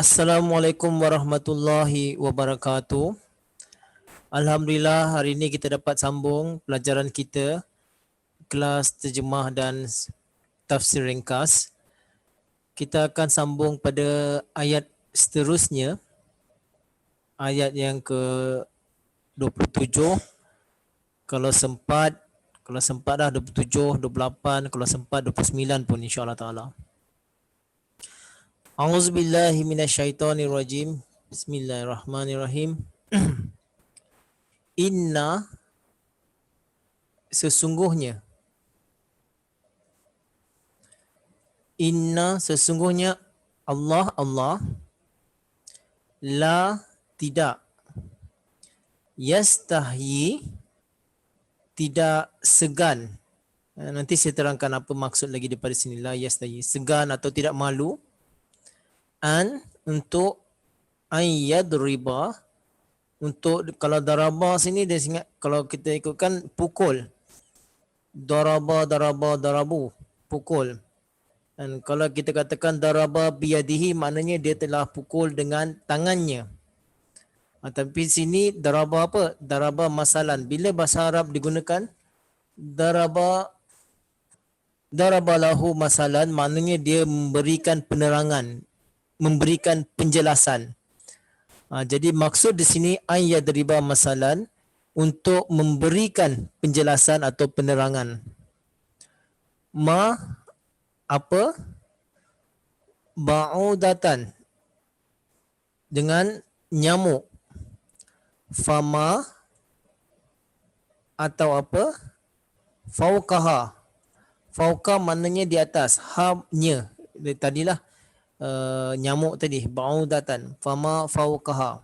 Assalamualaikum warahmatullahi wabarakatuh. Alhamdulillah hari ini kita dapat sambung pelajaran kita kelas terjemah dan tafsir ringkas. Kita akan sambung pada ayat seterusnya, ayat yang ke-27. Kalau sempat dah 27, 28, kalau sempat 29 pun insya-Allah taala. A'udzubillahi minasyaitonirrajim. Bismillahirrahmanirrahim. Inna sesungguhnya. Inna sesungguhnya Allah la tidak, yastahyi tidak segan. Nanti saya terangkan apa maksud lagi daripada sini. La yastahyi segan atau tidak malu. Untuk yadriba, untuk kalau daraba sini dia ingat kalau kita ikutkan pukul. Darabu, pukul. Dan kalau kita katakan daraba biyadihi, maknanya dia telah pukul dengan tangannya. Tapi sini daraba apa? Daraba masalan. Bila bahasa Arab digunakan daraba lahu masalan, maknanya dia memberikan penerangan, memberikan penjelasan. Jadi maksud di sini yadriba masalan, untuk memberikan penjelasan atau penerangan. Apa? Ba'udatan, dengan nyamuk. Fama atau apa? Fauqaha. Fauqa maknanya di atas. Habnya. Tadilah nyamuk tadi. Ba'udatan. Fama fauqaha.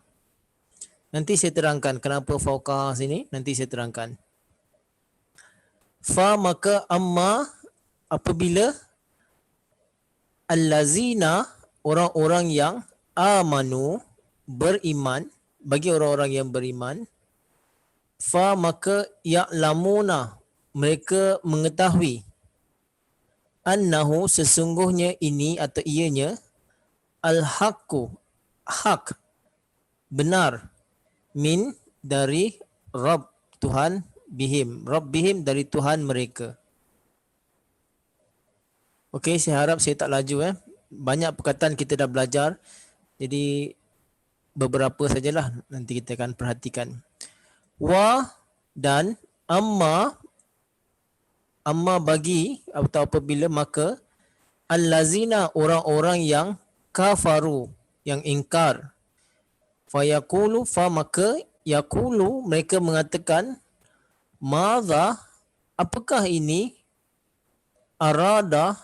Nanti saya terangkan kenapa fauqaha sini. Nanti saya terangkan. Fa maka amma apabila allazina orang-orang yang amanu beriman, bagi orang-orang yang beriman, fa maka ya'lamuna mereka mengetahui, annahu sesungguhnya ini atau ianya, al-haqqu hak, benar, min dari Rabb Tuhan, Rabbihim dari Tuhan mereka. Okey, saya harap saya tak laju. Banyak perkataan kita dah belajar. Jadi beberapa sajalah nanti kita akan perhatikan. Wa dan amma bagi atau apabila maka allazina orang-orang yang kafaru, yang ingkar. Fayaqulu fa maka yaqulu mereka mengatakan, madza apakah ini, arada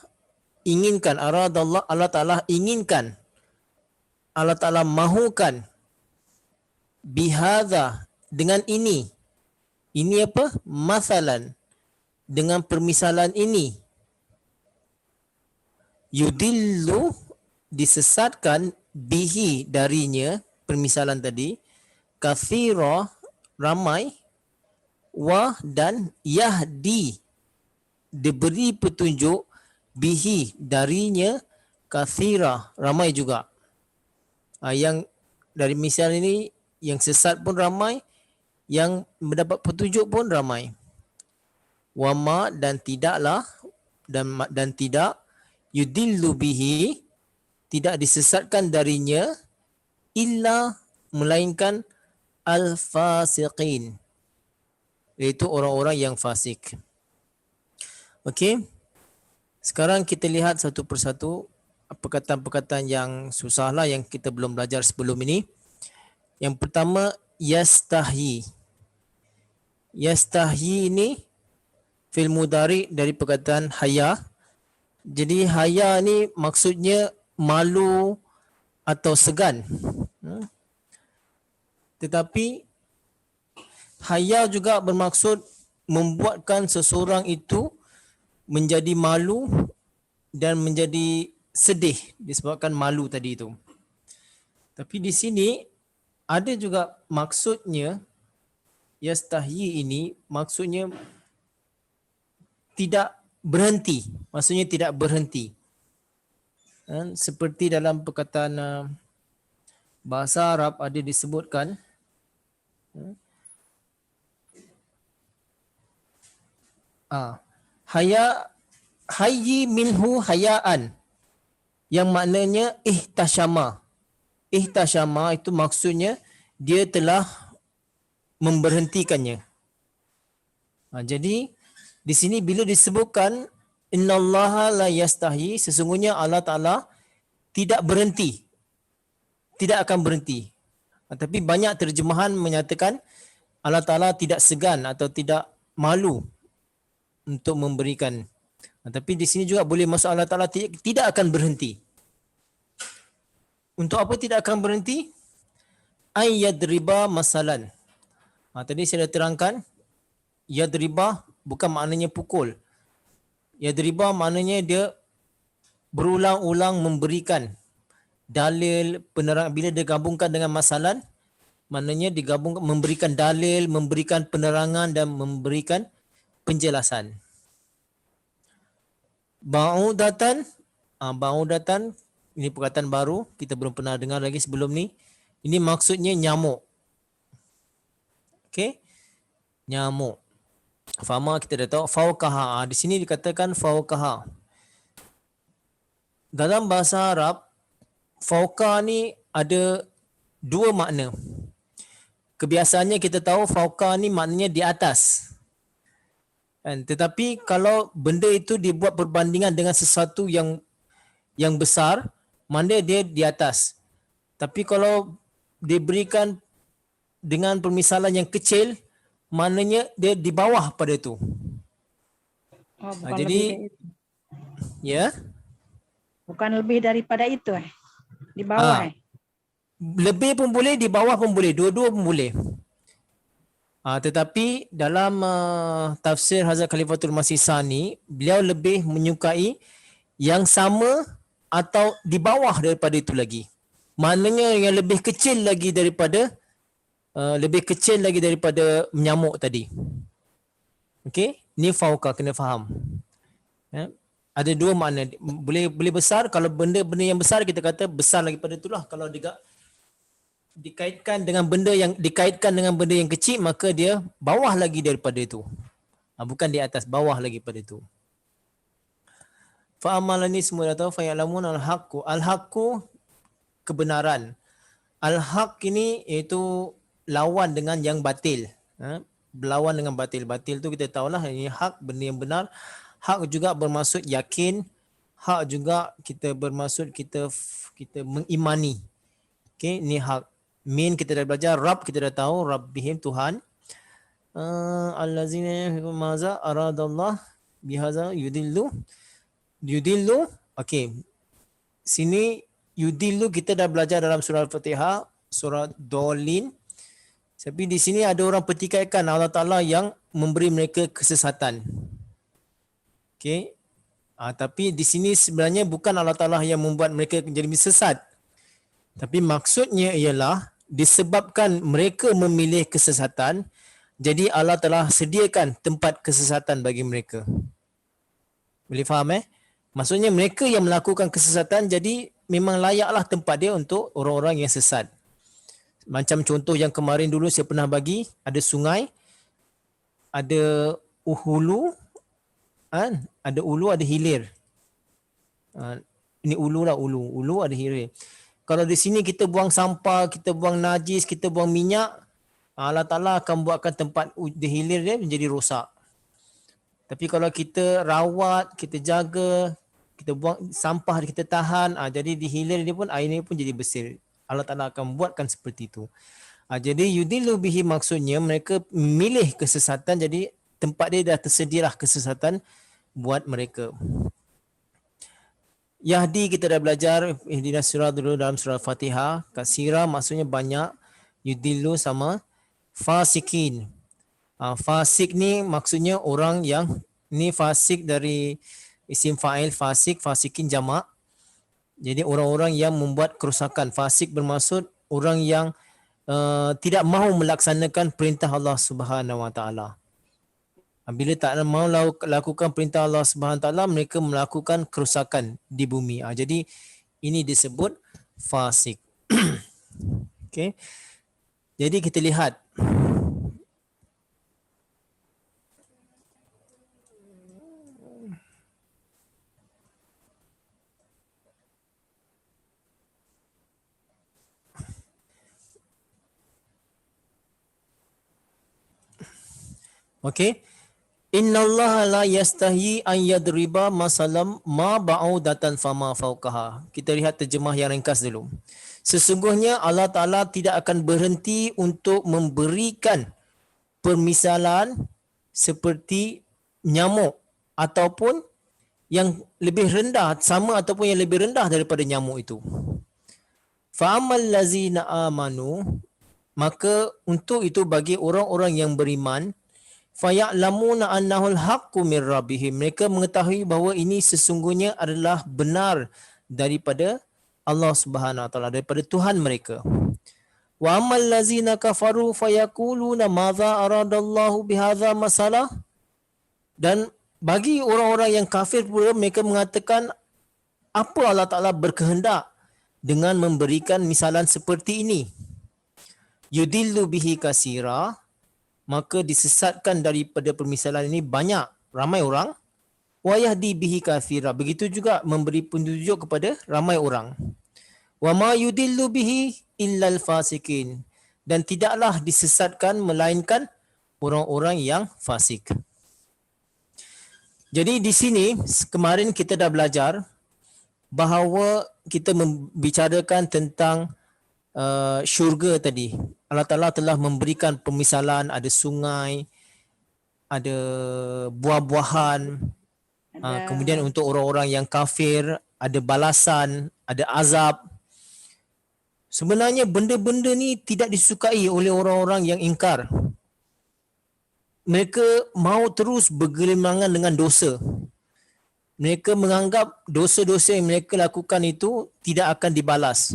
inginkan, aradallah Allah Taala inginkan, Allah Ta'ala mahukan, bihadha dengan ini. Ini apa? Masalan, dengan permisalan ini. Yudillu disesatkan, bihi darinya, permisalan tadi, kathira ramai, wa dan yahdi diberi petunjuk, bihi darinya, kathira ramai juga. Yang dari misal ini yang sesat pun ramai, yang mendapat petunjuk pun ramai. Wama dan tidaklah, dan tidak, yudillu bihi tidak disesatkan darinya, illa melainkan al-fasiqin, iaitu orang-orang yang fasik. Okey. Sekarang kita lihat satu persatu perkataan-perkataan yang susahlah yang kita belum belajar sebelum ini. Yang pertama, yastahyi. Yastahyi ini fi'il mudhari dari perkataan haya. Jadi haya ni maksudnya malu atau segan. Tetapi haya juga bermaksud membuatkan seseorang itu menjadi malu dan menjadi sedih disebabkan malu tadi itu. Tapi di sini ada juga maksudnya, yastahyi ini maksudnya tidak berhenti. Maksudnya tidak berhenti. Seperti dalam perkataan Bahasa Arab ada disebutkan haya hayyi minhu hayaan, yang maknanya ihtasyama. Ihtasyama itu maksudnya dia telah memberhentikannya. Jadi di sini bila disebutkan innallaha la yastahi, sesungguhnya Allah Taala tidak berhenti, tidak akan berhenti. Tapi banyak terjemahan menyatakan Allah Taala tidak segan atau tidak malu untuk memberikan. Tapi di sini juga boleh masuk Allah Taala tidak akan berhenti. Untuk apa tidak akan berhenti? Ayyadriba masalan. Tadi saya dah terangkan, yadriba bukan maknanya pukul. Yadriba maknanya dia berulang-ulang memberikan dalil, penerang. Bila digabungkan dengan masalan, maknanya digabung memberikan dalil, memberikan penerangan dan memberikan penjelasan. Ba'udatan, ba'udatan ini perkataan baru, kita belum pernah dengar lagi sebelum ni. Ini maksudnya nyamuk. Okey. Nyamuk. Fama kita dah tahu fauqaha. Di sini dikatakan fauqaha. Dalam bahasa Arab, fauqa ni ada dua makna. Kebiasaannya kita tahu fauqa ni maknanya di atas. Tetapi kalau benda itu dibuat perbandingan dengan sesuatu yang besar, mana dia di atas. Tapi kalau diberikan dengan permisalan yang kecil, maknanya dia di bawah pada itu. Bukan Jadi lebih itu. Ya, Bukan lebih daripada itu di bawah. Lebih pun boleh, di bawah pun boleh, dua-dua pun boleh. Tetapi dalam tafsir Hazrat Khalifatul Masih Sani, beliau lebih menyukai yang sama atau di bawah daripada itu lagi. Maknanya yang lebih kecil lagi daripada nyamuk tadi. Okey, ni fauqa, kena faham. Ya. Ada dua makna. Boleh besar, kalau benda-benda yang besar kita kata besar lagi pada itulah. Kalau dikaitkan dengan benda yang kecil, maka dia bawah lagi daripada itu. Bukan di atas, bawah lagi pada itu. Fa amalani semua dah tahu, fa ya'lamun al-haqqu. Al-haqqu kebenaran. Al-haq ini iaitu lawan dengan yang batil. Berlawan dengan batil. Batil tu kita tahulah, ini hak, benda yang benar. Hak juga bermaksud yakin. Hak juga kita bermaksud kita mengimani. Okey, ini hak. Min kita dah belajar, Rabb kita dah tahu, Rabbihim Tuhan. Allazina maza aradallah bihaza yudillu. Okey. Sini yudillu kita dah belajar dalam surah Al-Fatihah, surah Dolin. Tapi di sini ada orang petikaikan Allah Ta'ala yang memberi mereka kesesatan. Okey. Tapi di sini sebenarnya bukan Allah Ta'ala yang membuat mereka menjadi sesat. Tapi maksudnya ialah disebabkan mereka memilih kesesatan, jadi Allah telah sediakan tempat kesesatan bagi mereka. Boleh faham Maksudnya mereka yang melakukan kesesatan, jadi memang layaklah tempat dia untuk orang-orang yang sesat. Macam contoh yang kemarin dulu saya pernah bagi, ada sungai, ada hulu, ada ulu, ada hilir. Ini ulu lah, ulu ada hilir. Kalau di sini kita buang sampah, kita buang najis, kita buang minyak, Allah Ta'ala akan buatkan tempat di hilir dia menjadi rosak. Tapi kalau kita rawat, kita jaga, kita buang sampah, kita tahan, jadi di hilir dia pun, air ni pun jadi bersih. Allah Ta'ala akan buatkan seperti itu. Jadi yudillu bihi maksudnya mereka memilih kesesatan, jadi tempat dia dah tersedialah kesesatan buat mereka. Yahdi kita dah belajar ihdinas surah dulu dalam surah Fatihah. Kasira maksudnya banyak. Yudillu sama fasikin. Fasik ni maksudnya orang yang, ni fasik dari isim fa'il fasik, fasikin jamak. Jadi orang-orang yang membuat kerosakan. Fasik bermaksud orang yang tidak mahu melaksanakan perintah Allah Subhanahu Wa Taala. Bila tak mahu lakukan perintah Allah Subhanahu Wa Taala, mereka melakukan kerosakan di bumi. Jadi ini disebut fasik. Okey. Jadi kita lihat okey. Innallaha la yastahi an yadriba masalam ma ba'udatan fama fawqaha. Kita lihat terjemah yang ringkas dulu. Sesungguhnya Allah Ta'ala tidak akan berhenti untuk memberikan permisalan seperti nyamuk ataupun yang lebih rendah, sama ataupun yang lebih rendah daripada nyamuk itu. Fa'amal lazina amanu, maka untuk itu bagi orang-orang yang beriman, faya'lamuna annahul haqqu mir rabbihim, mereka mengetahui bahawa ini sesungguhnya adalah benar daripada Allah Subhanahu wa taala, daripada Tuhan mereka. Wa ammal ladzina kafaru fayaquluna madza aradallahu bihadza masalah, dan bagi orang-orang yang kafir pula mereka mengatakan apa Allah Taala berkehendak dengan memberikan misalan seperti ini. Yudillu bihi kasira, maka disesatkan daripada permisalan ini banyak, ramai orang. Wa yahdi bihi katsira, begitu juga memberi petunjuk kepada ramai orang. Wa ma yudillu bihi illal fasikin, dan tidaklah disesatkan melainkan orang-orang yang fasik. Jadi di sini kemarin kita dah belajar bahawa kita membicarakan tentang syurga tadi. Allah Ta'ala telah memberikan permisalan, ada sungai, ada buah-buahan. Kemudian untuk orang-orang yang kafir, ada balasan, ada azab. Sebenarnya benda-benda ni tidak disukai oleh orang-orang yang ingkar. Mereka mau terus bergelimangan dengan dosa. Mereka menganggap dosa-dosa yang mereka lakukan itu tidak akan dibalas.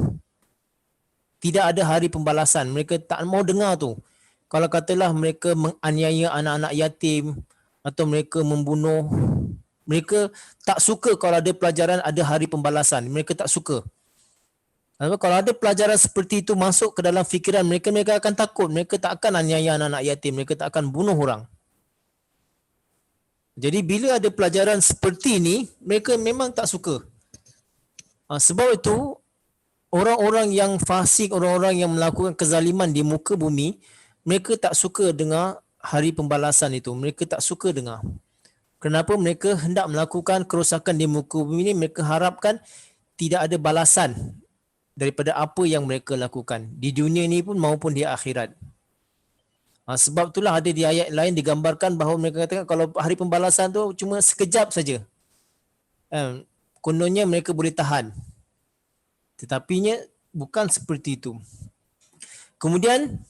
Tidak ada hari pembalasan. Mereka tak mau dengar tu. Kalau katalah mereka menganiaya anak-anak yatim atau mereka membunuh, mereka tak suka kalau ada pelajaran ada hari pembalasan. Mereka tak suka. Kalau ada pelajaran seperti itu masuk ke dalam fikiran mereka, mereka akan takut. Mereka tak akan aniaya anak-anak yatim. Mereka tak akan bunuh orang. Jadi bila ada pelajaran seperti ini, mereka memang tak suka. Sebab itu, orang-orang yang fasik, orang-orang yang melakukan kezaliman di muka bumi, mereka tak suka dengar hari pembalasan itu. Mereka tak suka dengar. Kenapa? Mereka hendak melakukan kerosakan di muka bumi ini, mereka harapkan tidak ada balasan daripada apa yang mereka lakukan di dunia ini pun maupun di akhirat. Sebab itulah ada di ayat lain digambarkan bahawa mereka katakan kalau hari pembalasan tu cuma sekejap saja. Kononnya mereka boleh tahan. Tetapinya bukan seperti itu. Kemudian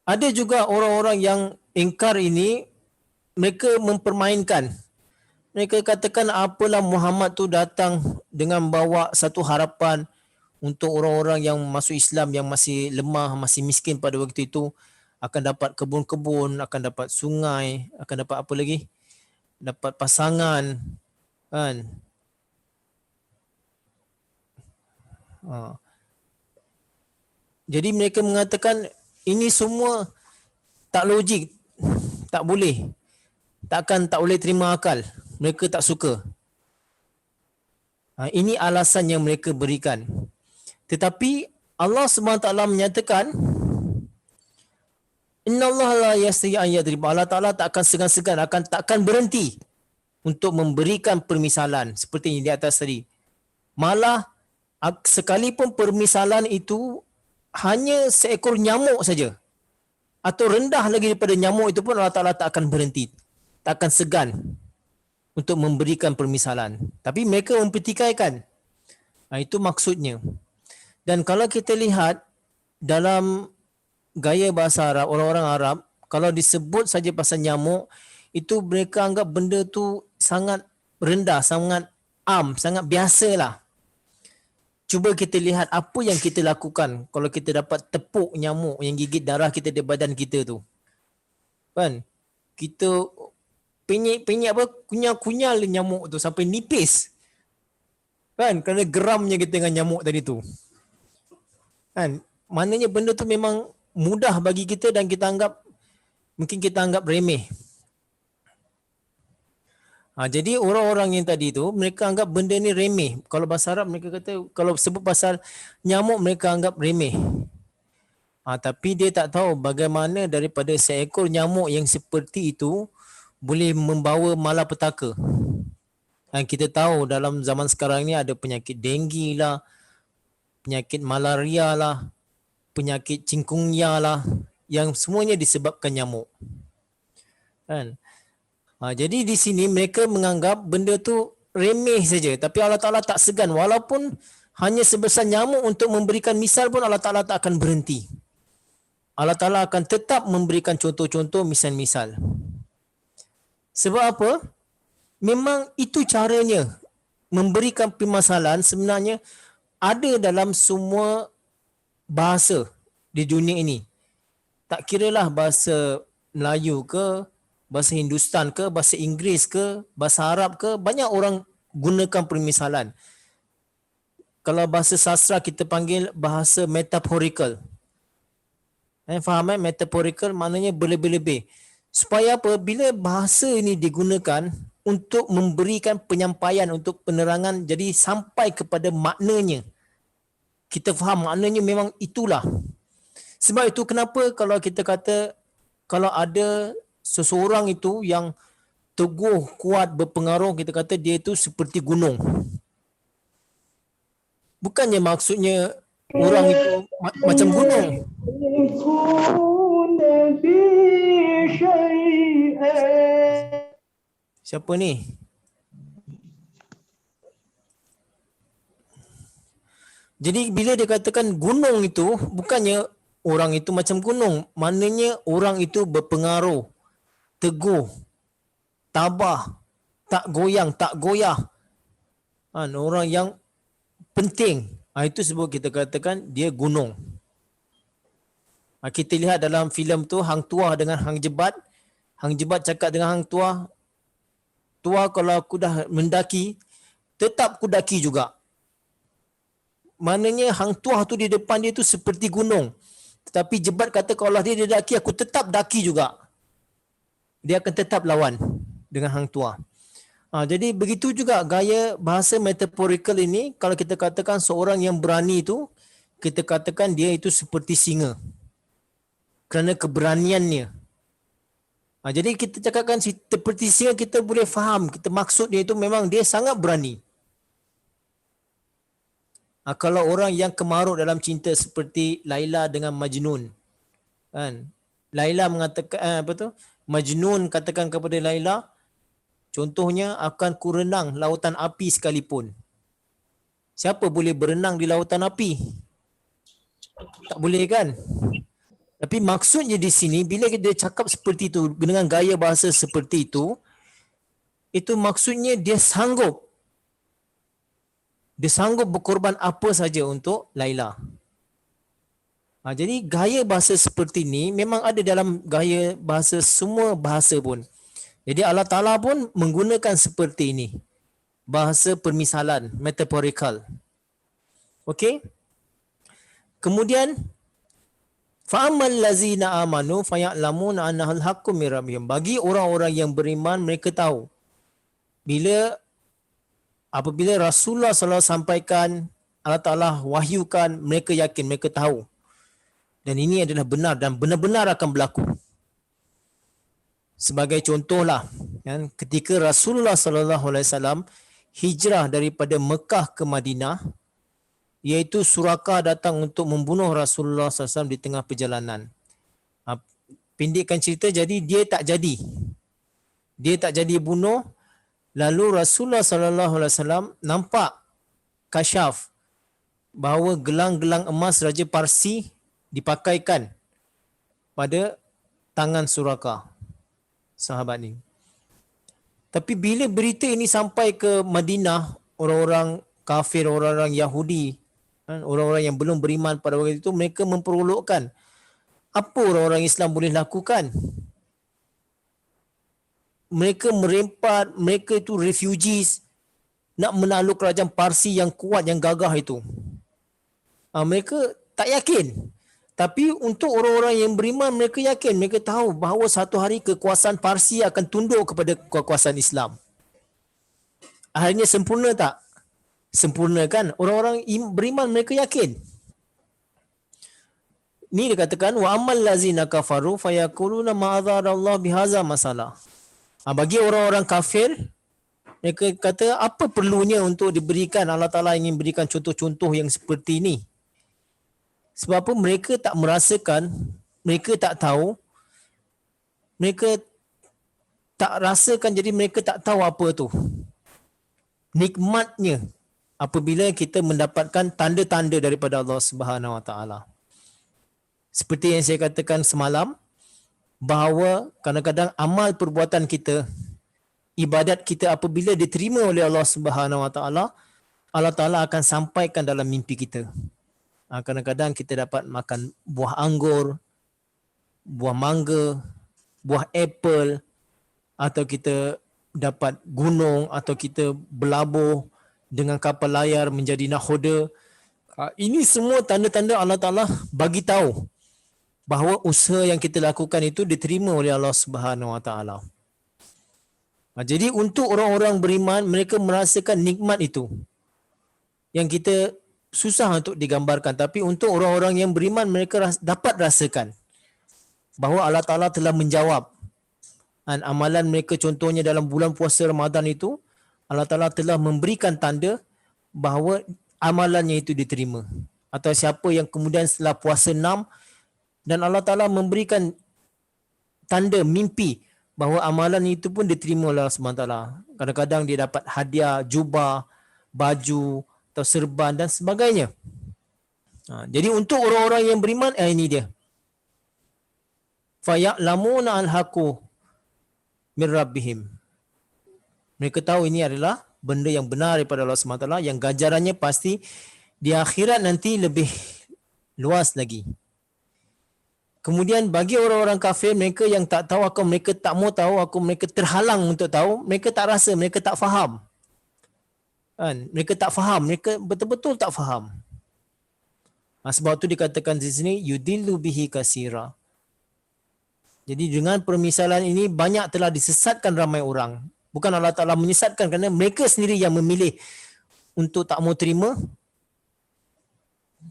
ada juga orang-orang yang ingkar ini, mereka mempermainkan. Mereka katakan apalah Muhammad tu datang dengan bawa satu harapan untuk orang-orang yang masuk Islam yang masih lemah, masih miskin pada waktu itu, akan dapat kebun-kebun, akan dapat sungai, akan dapat apa lagi? Dapat pasangan, kan? Jadi mereka mengatakan ini semua tak logik, tak boleh. Tak boleh terima akal. Mereka tak suka. Ini alasan yang mereka berikan. Tetapi Allah SWT menyatakan Innallaha la yastahi an yadriba, Allah Ta'ala tak akan segan-segan, tak akan berhenti untuk memberikan permisalan seperti yang di atas tadi. Malah sekalipun permisalan itu hanya seekor nyamuk saja atau rendah lagi daripada nyamuk itu pun Allah Ta'ala tak akan berhenti, tak akan segan untuk memberikan permisalan. Tapi mereka mempertikaikan. Itu maksudnya. Dan kalau kita lihat dalam gaya bahasa Arab, orang-orang Arab, kalau disebut saja pasal nyamuk, itu mereka anggap benda tu sangat rendah, sangat sangat biasalah. Cuba kita lihat apa yang kita lakukan kalau kita dapat tepuk nyamuk yang gigit darah kita di badan kita tu. Kan? Kita penyek apa, kunyal-kunyal nyamuk tu sampai nipis. Kan? Kerana geramnya kita dengan nyamuk tadi tu. Kan? Maknanya benda tu memang mudah bagi kita dan mungkin kita anggap remeh. Jadi orang-orang yang tadi tu mereka anggap benda ni remeh. Kalau bahasa Arab mereka kata kalau sebut pasal nyamuk mereka anggap remeh. Tapi dia tak tahu bagaimana daripada seekor nyamuk yang seperti itu boleh membawa malapetaka. Kita tahu dalam zaman sekarang ni ada penyakit denggi lah, penyakit malaria lah, penyakit chikungunya lah, yang semuanya disebabkan nyamuk. Kan? Jadi di sini mereka menganggap benda tu remeh saja, tapi Allah Ta'ala tak segan. Walaupun hanya sebesar nyamuk untuk memberikan misal pun Allah Ta'ala tak akan berhenti. Allah Ta'ala akan tetap memberikan contoh-contoh misal-misal. Sebab apa? Memang itu caranya. Memberikan permasalahan sebenarnya ada dalam semua bahasa di dunia ini. Tak kiralah bahasa Melayu ke, bahasa Hindustan ke, bahasa Inggeris ke, bahasa Arab ke, banyak orang gunakan permisalan. Kalau bahasa sastra kita panggil bahasa metaphorical. Faham metaphorical maknanya berlebih-lebih. Supaya apa? Bila bahasa ini digunakan untuk memberikan penyampaian, untuk penerangan, jadi sampai kepada maknanya. Kita faham maknanya memang itulah. Sebab itu kenapa kalau kita kata kalau ada seseorang itu yang teguh, kuat, berpengaruh, kita kata dia itu seperti gunung. Bukannya maksudnya orang itu macam gunung. Siapa ni? Jadi bila dia katakan gunung itu, bukannya orang itu macam gunung. Maknanya orang itu berpengaruh, teguh, tabah, tak goyang, tak goyah. Orang yang penting. Itu sebab kita katakan dia gunung. Kita lihat dalam filem tu Hang Tuah dengan Hang Jebat. Hang Jebat cakap dengan Hang Tuah, Tuah kalau aku dah mendaki, tetap aku daki juga. Maknanya Hang Tuah tu di depan dia tu seperti gunung. Tetapi Jebat kata kalau dia daki, aku tetap daki juga. Dia akan tetap lawan dengan Hang Tuah. Jadi begitu juga gaya bahasa metaphorical ini, kalau kita katakan seorang yang berani itu, kita katakan dia itu seperti singa. Kerana keberaniannya. Jadi kita cakapkan seperti singa, kita boleh faham, kita maksud dia itu memang dia sangat berani. Kalau orang yang kemaruk dalam cinta seperti Laila dengan Majnun, kan? Laila mengatakan Majnun katakan kepada Laila, contohnya akan ku renang lautan api sekalipun. Siapa boleh berenang di lautan api? Tak boleh kan? Tapi maksudnya di sini bila dia cakap seperti itu dengan gaya bahasa seperti itu maksudnya dia sanggup berkorban apa saja untuk Laila. Jadi gaya bahasa seperti ini memang ada dalam gaya bahasa semua bahasa pun. Jadi Allah Ta'ala pun menggunakan seperti ini. Bahasa permisalan, metaphorical. Okey? Kemudian, فَأَمَّا الَّذِينَ آمَنُوا فَيَعْلَمُونَ أَنَّهُ الْحَقُّ مِنْ رَبِّهِمْ. Bagi orang-orang yang beriman, mereka tahu. Apabila Rasulullah SAW sampaikan, Allah Ta'ala wahyukan, mereka yakin, mereka tahu. Dan ini adalah benar dan benar-benar akan berlaku. Sebagai contohlah, kan, ketika Rasulullah SAW hijrah daripada Mekah ke Madinah, iaitu Suraqah datang untuk membunuh Rasulullah SAW di tengah perjalanan. Pendekkan cerita, jadi dia tak jadi bunuh. Lalu Rasulullah SAW nampak kasyaf bahawa gelang-gelang emas Raja Parsi dipakaikan pada tangan Suraqah, sahabat ni. Tapi bila berita ini sampai ke Madinah, orang-orang kafir, orang-orang Yahudi, orang-orang yang belum beriman pada waktu itu, mereka memperolokkan apa orang-orang Islam boleh lakukan. Mereka merempat, mereka itu refugees, nak menakluk kerajaan Parsi yang kuat, yang gagah itu. Mereka tak yakin. Tapi untuk orang-orang yang beriman, mereka yakin, mereka tahu bahawa satu hari kekuasaan Parsi akan tunduk kepada kekuasaan Islam. Akhirnya sempurna tak? Sempurna kan? Orang-orang beriman mereka yakin. Ni dikatakan wa ammal lazina kafaru fayaquluna ma'adzarallahu bihaza masalah. Bagi orang-orang kafir, mereka kata apa perlunya untuk diberikan, Allah Ta'ala ingin berikan contoh-contoh yang seperti ini. Sebab apa mereka tak merasakan, mereka tak tahu, mereka tak rasakan, jadi mereka tak tahu apa tu nikmatnya apabila kita mendapatkan tanda-tanda daripada Allah Subhanahu Wa Taala. Seperti yang saya katakan semalam, bahawa kadang-kadang amal perbuatan kita, ibadat kita apabila diterima oleh Allah Subhanahu Wa Taala, Allah Taala akan sampaikan dalam mimpi kita. Kadang-kadang kita dapat makan buah anggur, buah mangga, buah apple, atau kita dapat gunung, atau kita berlabuh dengan kapal layar menjadi nakhoda. Ini semua tanda-tanda Allah Ta'ala bagi tahu bahawa usaha yang kita lakukan itu diterima oleh Allah Subhanahu Wa Ta'ala. Jadi untuk orang-orang beriman, mereka merasakan nikmat itu yang kita susah untuk digambarkan. Tapi untuk orang-orang yang beriman, mereka dapat rasakan bahawa Allah Ta'ala telah menjawab. Dan amalan mereka contohnya dalam bulan puasa Ramadan itu, Allah Ta'ala telah memberikan tanda bahawa amalannya itu diterima. Atau siapa yang kemudian setelah puasa 6 dan Allah Ta'ala memberikan tanda mimpi bahawa amalan itu pun diterima oleh Allah SWT. Kadang-kadang dia dapat hadiah, jubah, baju, atau serban dan sebagainya. Jadi untuk orang-orang yang beriman, ini dia. Faya'lamuna al-haqu min rabbihim. Mereka tahu ini adalah benda yang benar daripada Allah SWT, yang ganjarannya pasti di akhirat nanti lebih luas lagi. Kemudian bagi orang-orang kafir, mereka yang tak tahu, atau mereka tak mau tahu, atau mereka terhalang untuk tahu, mereka tak rasa, mereka tak faham. Mereka tak faham, mereka betul-betul tak faham. Sebab itu dikatakan di sini yudillu bihi kasira. Jadi dengan permisalan ini banyak telah disesatkan ramai orang. Bukan Allah Ta'ala menyesatkan kerana mereka sendiri yang memilih untuk tak mau terima,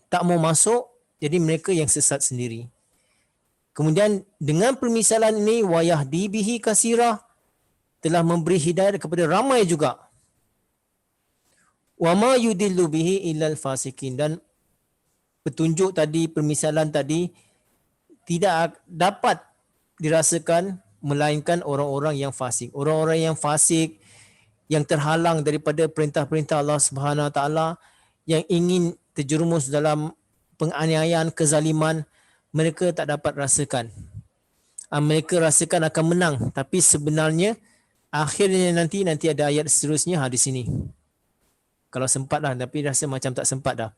tak mau masuk, jadi mereka yang sesat sendiri. Kemudian dengan permisalan ini wayahdi bihi kasira, telah memberi hidayah kepada ramai juga. Wa ma yudillu bihi illal fasikin, dan petunjuk tadi, permisalan tadi tidak dapat dirasakan melainkan orang-orang yang fasik. Orang-orang yang fasik, yang terhalang daripada perintah-perintah Allah Subhanahu Wa Taala, yang ingin terjerumus dalam penganiayaan, kezaliman, mereka tak dapat rasakan. Mereka rasakan akan menang, tapi sebenarnya akhirnya nanti ada ayat seterusnya di sini. Kalau sempat dah, tapi rasa macam tak sempat dah.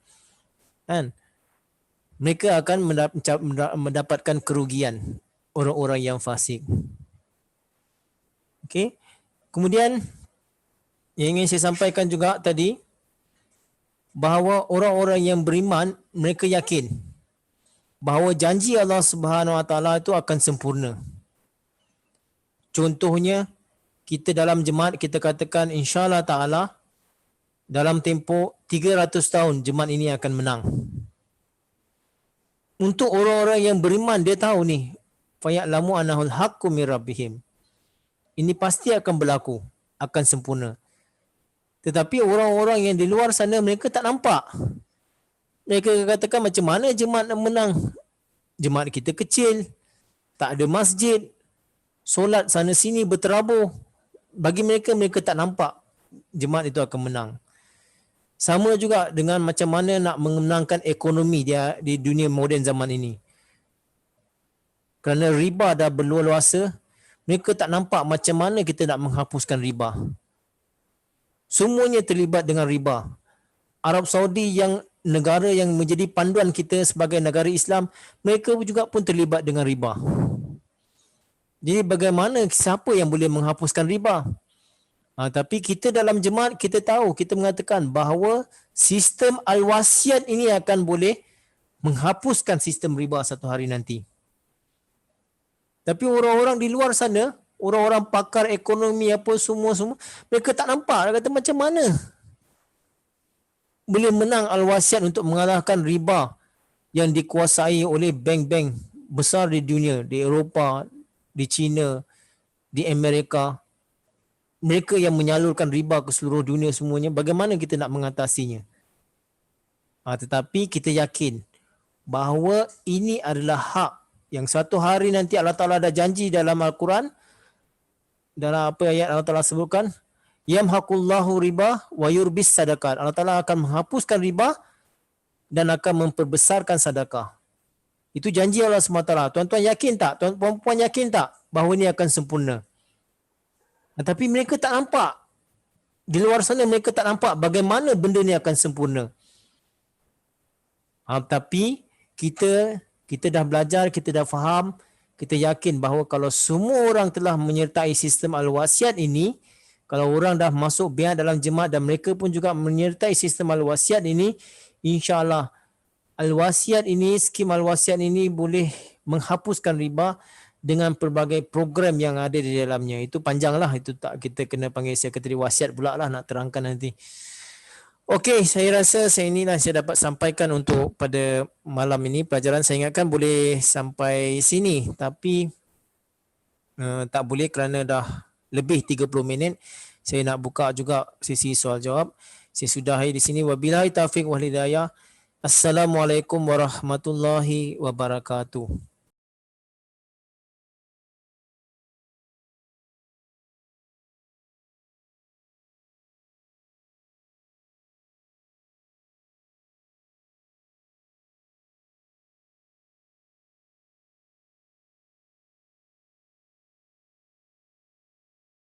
Kan? Mereka akan mendapatkan kerugian, orang-orang yang fasik. Okey. Kemudian yang ingin saya sampaikan juga tadi, bahawa orang-orang yang beriman, mereka yakin bahawa janji Allah Subhanahu Wa Taala itu akan sempurna. Contohnya, kita dalam jemaat kita katakan insya-Allah Taala dalam tempoh 300 tahun jemaat ini akan menang. Untuk orang-orang yang beriman, dia tahu ni, faya'lamu annahul haqqu min rabbihim. Ini pasti akan berlaku, akan sempurna. Tetapi orang-orang yang di luar sana, mereka tak nampak. Mereka katakan macam mana jemaat nak menang? Jemaat kita kecil, tak ada masjid, solat sana sini berterabur. Bagi mereka, mereka tak nampak jemaat itu akan menang. Sama juga dengan macam mana nak mengenangkan ekonomi dia di dunia moden zaman ini. Kerana riba dah berluasa, mereka tak nampak macam mana kita nak menghapuskan riba. Semuanya terlibat dengan riba. Arab Saudi yang negara yang menjadi panduan kita sebagai negara Islam, mereka juga pun terlibat dengan riba. Jadi bagaimana, siapa yang boleh menghapuskan riba? Tapi kita dalam jemaat, kita tahu, kita mengatakan bahawa sistem al-wasiat ini akan boleh menghapuskan sistem riba satu hari nanti. Tapi orang-orang di luar sana, orang-orang pakar ekonomi apa semua, mereka tak nampak. Dia kata macam mana boleh menang al-wasiat untuk mengalahkan riba yang dikuasai oleh bank-bank besar di dunia, di Eropah, di China, di Amerika. Mereka yang menyalurkan riba ke seluruh dunia semuanya. Bagaimana kita nak mengatasinya? Tetapi kita yakin bahawa ini adalah hak yang satu hari nanti Allah Ta'ala ada janji dalam Al-Quran, dalam apa ayat Allah Ta'ala sebutkan, yamhaqullahu riba wa yurbis sadaqat. Allah Ta'ala akan menghapuskan riba dan akan memperbesarkan sedekah. Itu janji Allah SWT. Tuan-tuan yakin tak? Tuan-puan yakin tak bahawa ini akan sempurna? Tapi mereka tak nampak. Di luar sana mereka tak nampak bagaimana benda ni akan sempurna. Tapi kita dah belajar, kita dah faham, kita yakin bahawa kalau semua orang telah menyertai sistem al-wasiat ini, kalau orang dah masuk biar dalam jemaah dan mereka pun juga menyertai sistem al-wasiat ini, insya-Allah al-wasiat ini, skim al-wasiat ini boleh menghapuskan riba dengan pelbagai program yang ada di dalamnya. Itu panjanglah, itu tak kita kena panggil sekretari wasiat pula lah nak terangkan nanti. Okey, saya rasa inilah saya dapat sampaikan untuk pada malam ini. Pelajaran saya ingatkan boleh sampai sini, tapi tak boleh kerana dah lebih 30 minit. Saya nak buka juga sesi soal jawab. Saya sudahi di sini. Wabillahi taufiq wal hidayah. Assalamualaikum warahmatullahi wabarakatuh.